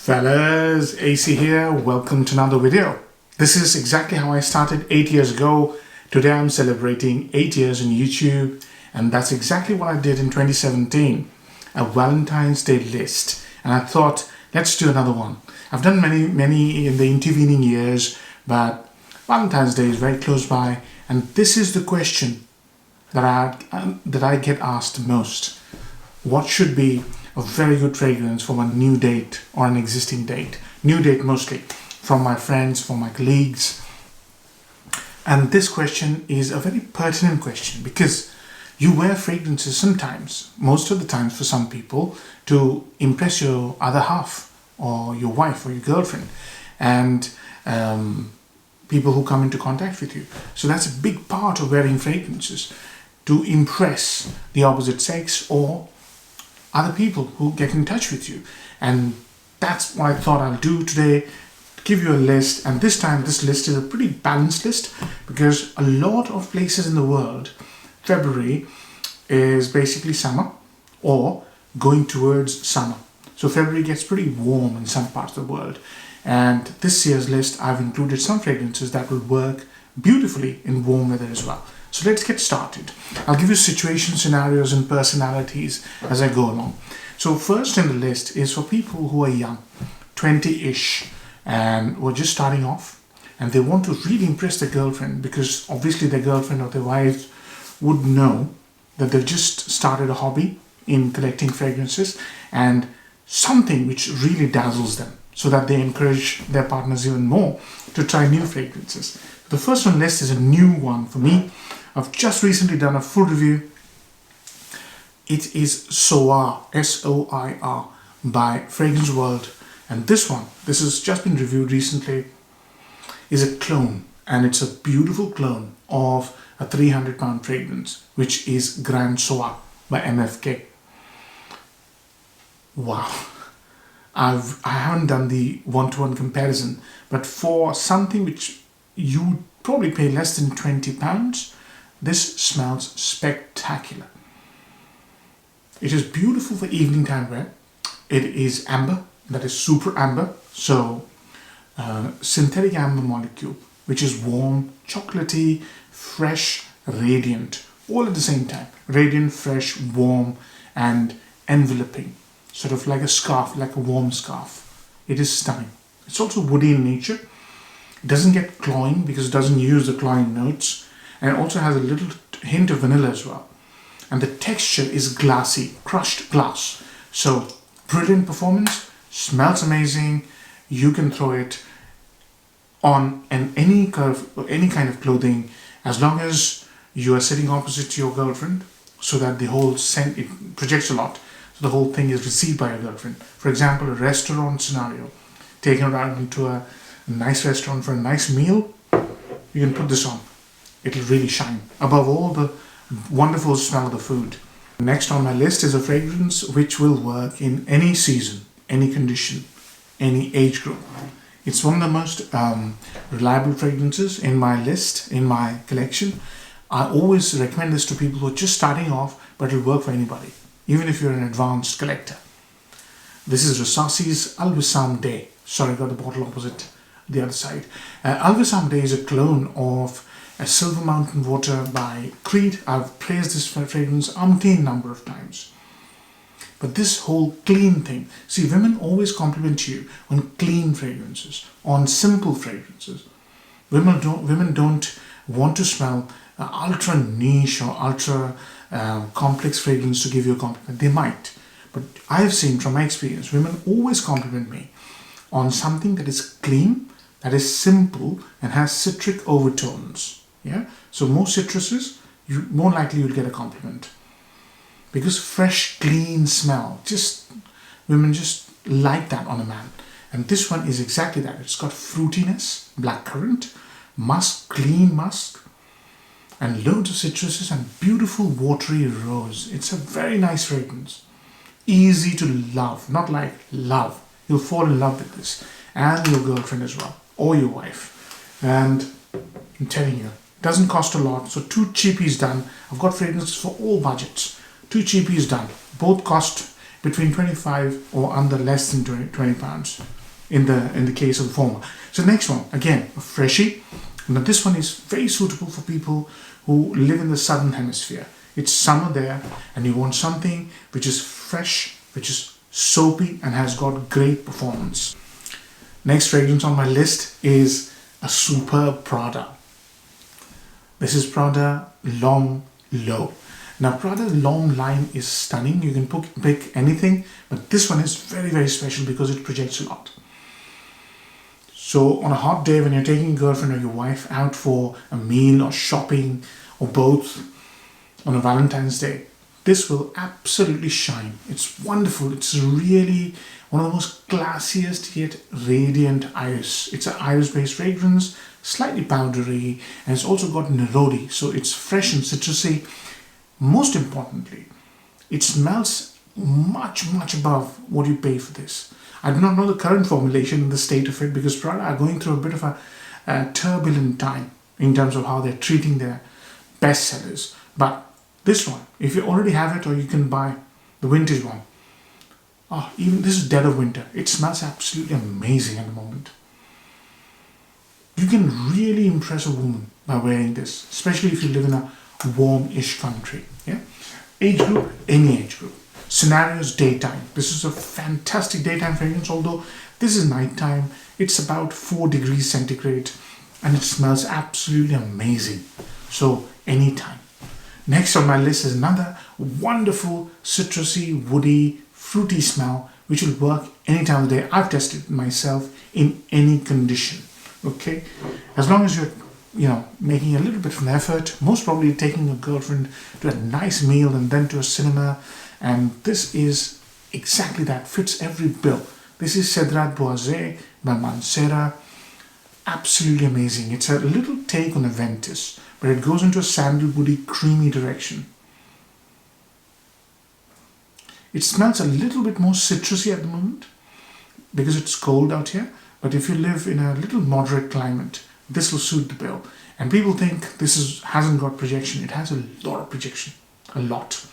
Fellas, AC here. Welcome to another video. This is exactly how I started 8 years ago. Today I'm celebrating 8 years in YouTube, and that's exactly what I did in 2017, a Valentine's Day list. And I thought, let's do another one. I've done many in the intervening years, but Valentine's Day is very close by, and this is the question that I get asked most. What should be a very good fragrance for my new date or an existing date? New date mostly, from my friends, from my colleagues. And this question is a very pertinent question because you wear fragrances sometimes, most of the times for some people, to impress your other half or your wife or your girlfriend and people who come into contact with you. So that's a big part of wearing fragrances, to impress the opposite sex or other people who get in touch with you. And that's what I thought I'll do today, give you a list. And this time this list is a pretty balanced list because a lot of places in the world, February is basically summer or going towards summer. So February gets pretty warm in some parts of the world. And this year's list, I've included some fragrances that will work beautifully in warm weather as well. So let's get started. I'll give you situation, scenarios and personalities as I go along. So first in the list is for people who are young, 20-ish, and who are just starting off, and they want to really impress their girlfriend because obviously their girlfriend or their wife would know that they've just started a hobby in collecting fragrances and something which really dazzles them, so that they encourage their partners even more to try new fragrances. The first on the list is a new one for me. I've just recently done a full review. It is Soir, S-O-I-R, by Fragrance World. And this has just been reviewed recently, is a clone. And it's a beautiful clone of a 300-pound fragrance, which is Grand Soir by MFK. Wow. I haven't done the one-to-one comparison, but for something which you probably pay less than £20, this smells spectacular. It is beautiful for evening time wear. It is amber, that is super amber. So synthetic amber molecule, which is warm, chocolatey, fresh, radiant, all at the same time. Radiant, fresh, warm, and enveloping. Sort of like a scarf, like a warm scarf. It is stunning. It's also woody in nature. It doesn't get cloying because it doesn't use the cloying notes. And it also has a little hint of vanilla as well. And the texture is glassy, crushed glass. So brilliant performance, smells amazing. You can throw it on any kind of clothing as long as you are sitting opposite to your girlfriend, so that the whole scent, it projects a lot. So the whole thing is received by your girlfriend. For example, a restaurant scenario, taking her out into a nice restaurant for a nice meal, you can put this on. It'll really shine above all the wonderful smell of the food. Next on my list is a fragrance which will work in any season, any condition, any age group. It's one of the most reliable fragrances in my list, in my collection. I always recommend this to people who are just starting off, but it'll work for anybody, even if you're an advanced collector. This is Rassasi's Al Wissam Day. Sorry, I got the bottle opposite the other side. Al Wissam Day is a clone of a Silver Mountain Water by Creed. I've praised this fragrance umpteen number of times. But this whole clean thing, see, women always compliment you on clean fragrances, on simple fragrances. Women don't want to smell ultra niche or ultra complex fragrance to give you a compliment. They might, but I've seen from my experience, women always compliment me on something that is clean, that is simple, and has citric overtones. Yeah, so more citruses, more likely you'll get a compliment, because fresh, clean smell, women just like that on a man. And this one is exactly that. It's got fruitiness, blackcurrant, musk, clean musk, and loads of citruses and beautiful watery rose. It's a very nice fragrance, easy to love, not like love. You'll fall in love with this, and your girlfriend as well, or your wife. And I'm telling you, doesn't cost a lot, so 2 cheapies done. I've got fragrances for all budgets. 2 cheapies done. Both cost between 25 or under less than 20 pounds in the case of the former. So next one, again, a freshie. Now this one is very suitable for people who live in the southern hemisphere. It's summer there and you want something which is fresh, which is soapy and has got great performance. Next fragrance on my list is a superb Prada. This is Prada Long Low. Now Prada's long line is stunning. You can pick anything, but this one is very, very special because it projects a lot. So on a hot day when you're taking your girlfriend or your wife out for a meal or shopping or both on a Valentine's Day, this will absolutely shine. It's wonderful. It's really one of the most classiest yet radiant iris. It's an iris-based fragrance, slightly powdery, and it's also got neroli, so it's fresh and citrusy. Most importantly, it smells much, much above what you pay for this. I do not know the current formulation and the state of it because Prada are going through a bit of a turbulent time in terms of how they're treating their bestsellers. But this one, if you already have it, or you can buy the vintage one. Oh, even this is dead of winter. It smells absolutely amazing at the moment. You can really impress a woman by wearing this, especially if you live in a warm-ish country. Yeah, age group, any age group. Scenarios, daytime. This is a fantastic daytime fragrance, although this is nighttime. It's about 4 degrees centigrade and it smells absolutely amazing. So anytime. Next on my list is another wonderful citrusy, woody, fruity smell which will work any time of the day. I've tested it myself in any condition. Okay, as long as you're making a little bit of an effort, most probably taking a girlfriend to a nice meal and then to a cinema, and this is exactly that, fits every bill. This is Cedrat Boisé by Mancera. Absolutely amazing. It's a little take on Aventus, but it goes into a sandalwoody, creamy direction. It smells a little bit more citrusy at the moment because it's cold out here. But if you live in a little moderate climate, this will suit the bill. And people think this hasn't got projection. It has a lot of projection, a lot.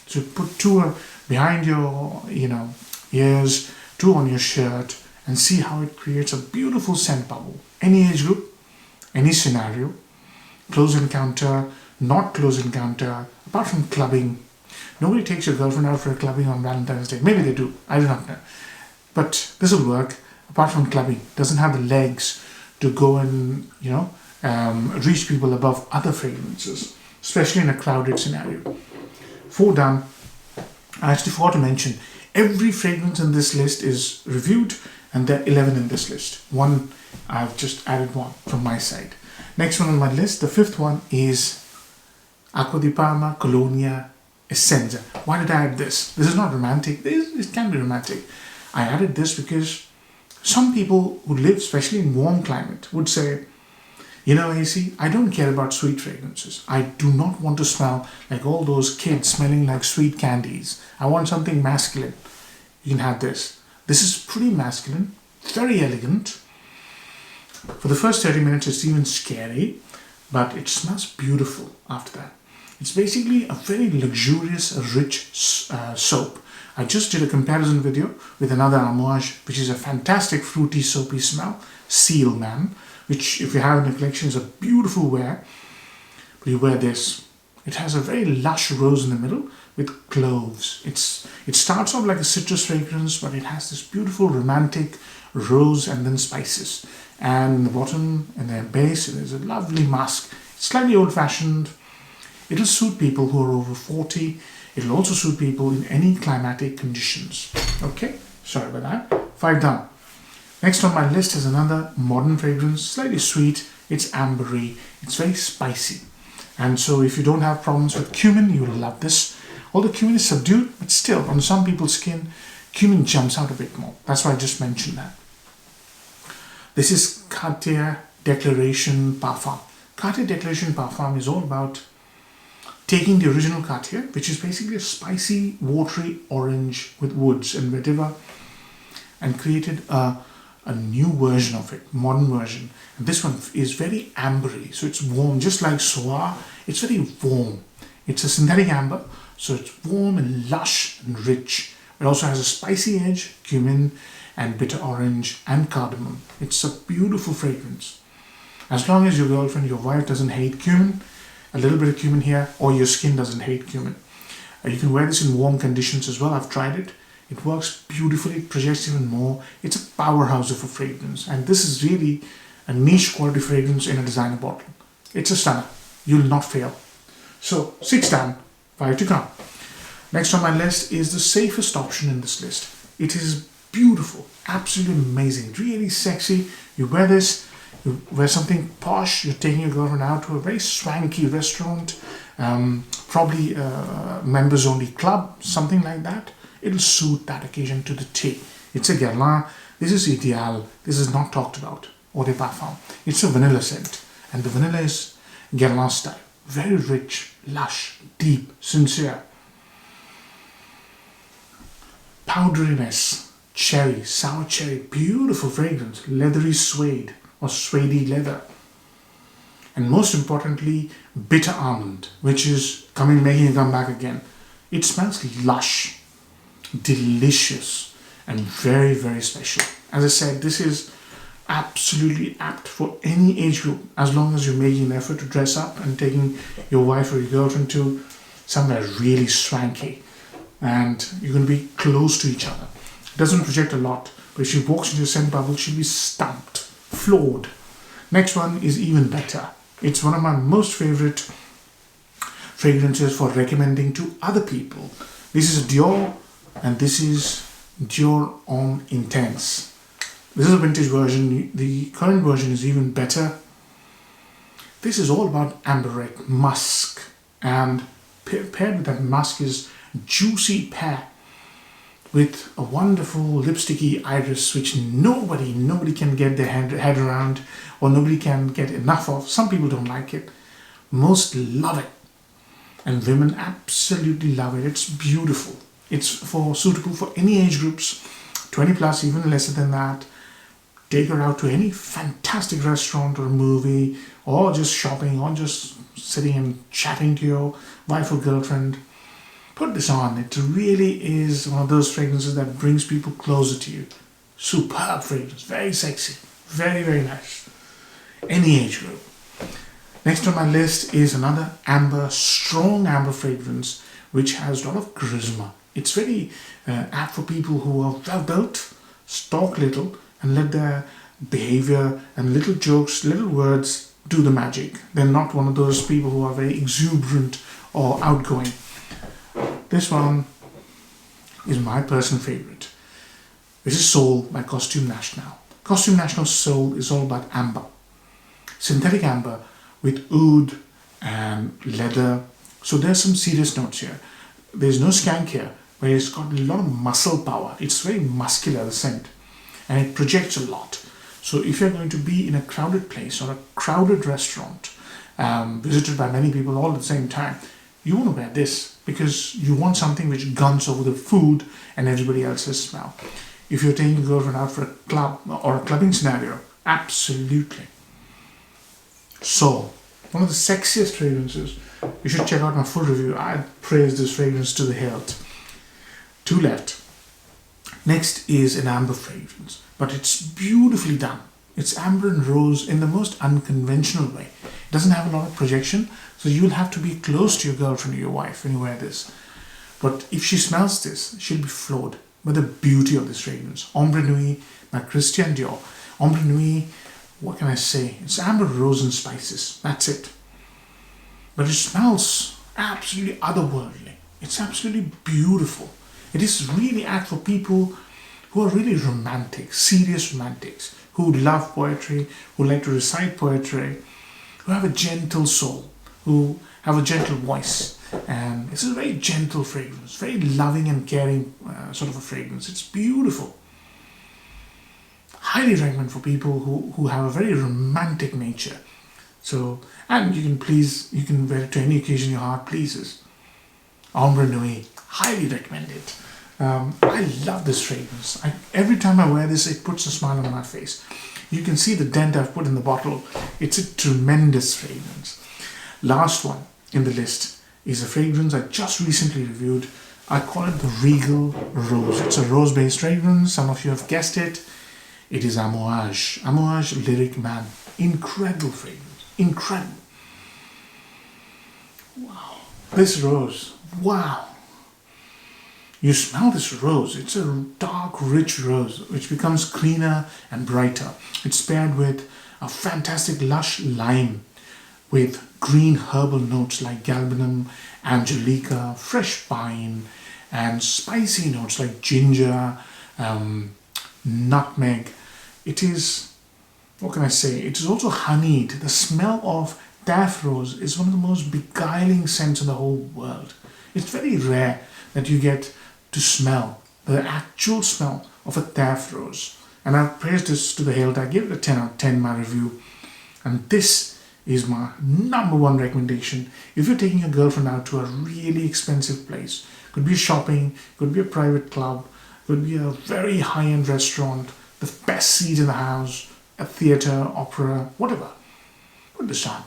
So put 2 behind your ears, 2 on your shirt, and see how it creates a beautiful scent bubble. Any age group, any scenario, close encounter, not close encounter, apart from clubbing. Nobody takes your girlfriend out for a clubbing on Valentine's Day. Maybe they do, I do not know. But this will work. Apart from clubbing, doesn't have the legs to go and reach people above other fragrances, especially in a crowded scenario. 4 done. I actually forgot to mention, every fragrance in this list is reviewed and there are 11 in this list. One, I've just added 1 from my side. Next one on my list, the 5th one is Acqua di Parma Colonia Essenza. Why did I add this? This is not romantic. It can be romantic. I added this because some people who live, especially in warm climate, would say, AC, I don't care about sweet fragrances. I do not want to smell like all those kids smelling like sweet candies. I want something masculine. You can have this. This is pretty masculine, very elegant. For the first 30 minutes, it's even scary, but it smells beautiful after that. It's basically a very luxurious, rich soap. I just did a comparison video with another Amouage, which is a fantastic fruity soapy smell, Seal Man, which if you have in the collection is a beautiful wear. But you wear this. It has a very lush rose in the middle with cloves. It starts off like a citrus fragrance, but it has this beautiful romantic rose and then spices. And the bottom and the base, there's a lovely musk. It's slightly old-fashioned. It'll suit people who are over 40. It'll also suit people in any climatic conditions. Okay, sorry about that. 5 done. Next on my list is another modern fragrance, slightly sweet. It's ambery. It's very spicy. And so if you don't have problems with cumin, you will love this. Although cumin is subdued, but still, on some people's skin, cumin jumps out a bit more. That's why I just mentioned that. This is Cartier Declaration Parfum. Cartier Declaration Parfum is all about taking the original Cartier, which is basically a spicy, watery orange with woods and vetiver, and created a new version of it, modern version. And this one is very ambery, so it's warm, just like Soir. It's very warm. It's a synthetic amber, so it's warm and lush and rich It also has a spicy edge, cumin and bitter orange and cardamom. It's a beautiful fragrance. As long as your girlfriend, your wife doesn't hate cumin, a little bit of cumin here, or your skin doesn't hate cumin. You can wear this in warm conditions as well. I've tried it. It works beautifully. It projects even more. It's a powerhouse of a fragrance. And this is really a niche quality fragrance in a designer bottle. It's a stunner. You'll not fail. So 6 down, 5 to come. Next on my list is the safest option in this list. It is beautiful, absolutely amazing, really sexy. You wear this, you wear something posh, you're taking your girlfriend out to a very swanky restaurant, probably a members only club, something like that. It'll suit that occasion to the T. It's a Guerlain. This is Ideal. This is not talked about. Eau de Parfum. It's a vanilla scent. And the vanilla is Guerlain style. Very rich, lush, deep, sincere. Powderiness, cherry, sour cherry, beautiful fragrance, leathery suede or suede leather. And most importantly, bitter almond, which is making a comeback again. It smells lush, delicious, and very, very special. As I said, this is absolutely apt for any age group, as long as you're making an effort to dress up and taking your wife or your girlfriend to somewhere really swanky. And you're going to be close to each other. It doesn't project a lot, but if she walks into a scent bubble, she'll be stumped, floored. Next one is even better. It's one of my most favorite fragrances for recommending to other people. This is a Dior, and this is Dior Homme Intense. This is a vintage version. The current version is even better. This is all about amberette, musk, and paired with that musk is juicy pear with a wonderful lipsticky iris, which nobody can get their head around, or nobody can get enough of. Some people don't like it. Most love it. And women absolutely love it. It's beautiful. It's suitable for any age groups, 20 plus, even lesser than that. Take her out to any fantastic restaurant or movie, or just shopping, or just sitting and chatting to your wife or girlfriend. Put this on. It really is one of those fragrances that brings people closer to you. Superb fragrance. Very sexy. Very, very nice. Any age group. Next on my list is another strong amber fragrance, which has a lot of charisma. It's very apt for people who are well built, talk little, and let their behavior and little jokes, little words do the magic. They're not one of those people who are very exuberant or outgoing. This one is my personal favorite. This is Soul by Costume National. Costume National Soul is all about amber. Synthetic amber with oud and leather. So there's some serious notes here. There's no skank here, but it's got a lot of muscle power. It's very muscular, the scent. And it projects a lot. So if you're going to be in a crowded place or a crowded restaurant, visited by many people all at the same time, you want to wear this because you want something which guns over the food and everybody else's smell. If you're taking your girlfriend out for a club or a clubbing scenario, absolutely. So, one of the sexiest fragrances. You should check out my full review. I praise this fragrance to the hilt. 2 left. Next is an amber fragrance, but it's beautifully done. It's amber and rose in the most unconventional way. It doesn't have a lot of projection, so you'll have to be close to your girlfriend or your wife when you wear this. But if she smells this, she'll be floored by the beauty of this fragrance. Ombre Nuit by Christian Dior. Ombre Nuit, what can I say? It's amber, rose and spices. That's it. But it smells absolutely otherworldly. It's absolutely beautiful. It is really apt for people who are really romantic, serious romantics, who love poetry, who like to recite poetry, who have a gentle soul, who have a gentle voice. And it's a very gentle fragrance, very loving and caring sort of a fragrance. It's beautiful. Highly recommend for people who have a very romantic nature. So, and you can wear it to any occasion your heart pleases. Ombre Nuit, highly recommend it. I love this fragrance. Every time I wear this, it puts a smile on my face. You can see the dent I've put in the bottle. It's a tremendous fragrance. Last one in the list is a fragrance I just recently reviewed. I call it the Regal Rose. It's a rose-based fragrance. Some of you have guessed it. It is Amouage. Amouage Lyric Man. Incredible fragrance. Incredible. Wow. This rose. Wow. You smell this rose. It's a dark, rich rose which becomes cleaner and brighter. It's paired with a fantastic lush lime with green herbal notes like galbanum, angelica, fresh pine, and spicy notes like ginger, nutmeg. It is, what can I say? It is also honeyed. The smell of taff rose is one of the most beguiling scents in the whole world. It's very rare that you get to smell the actual smell of a taff rose. And I've praised this to the hilt. I give it a 10 out of 10 in my review. And this is my number one recommendation. If you're taking a girlfriend out to a really expensive place, could be shopping, could be a private club, could be a very high-end restaurant, the best seat in the house, a theater, opera, whatever, put this on.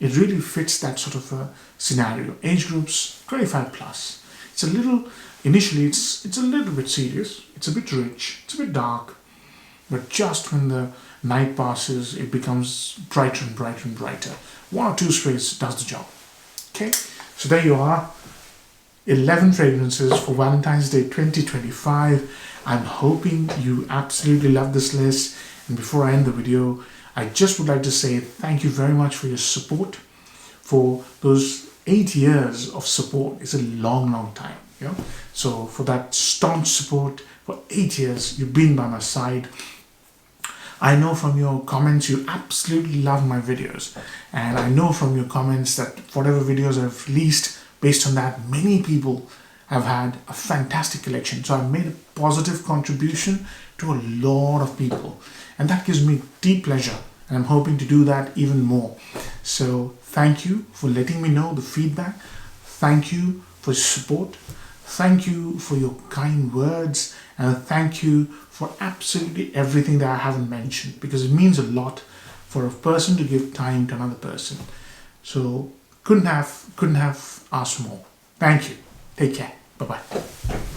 It really fits that sort of a scenario. Age groups 25 plus. It's a little, initially it's a little bit serious, it's a bit rich, it's a bit dark, but just when the night passes, it becomes brighter and brighter and brighter. 1 or 2 sprays does the job. Okay, so there you are. 11 fragrances for Valentine's Day 2025. I'm hoping you absolutely love this list. And before I end the video, I just would like to say thank you very much for your support. For those 8 years of support is a long, long time. You know? So for that staunch support, for 8 years, you've been by my side. I know from your comments you absolutely love my videos, and I know from your comments that whatever videos I've released, based on that, many people have had a fantastic collection. So I've made a positive contribution to a lot of people, and that gives me deep pleasure, and I'm hoping to do that even more. So thank you for letting me know the feedback. Thank you for your support. Thank you for your kind words, and thank you for absolutely everything that I haven't mentioned, because it means a lot for a person to give time to another person. So couldn't have asked more. Thank you. Take care. Bye-bye.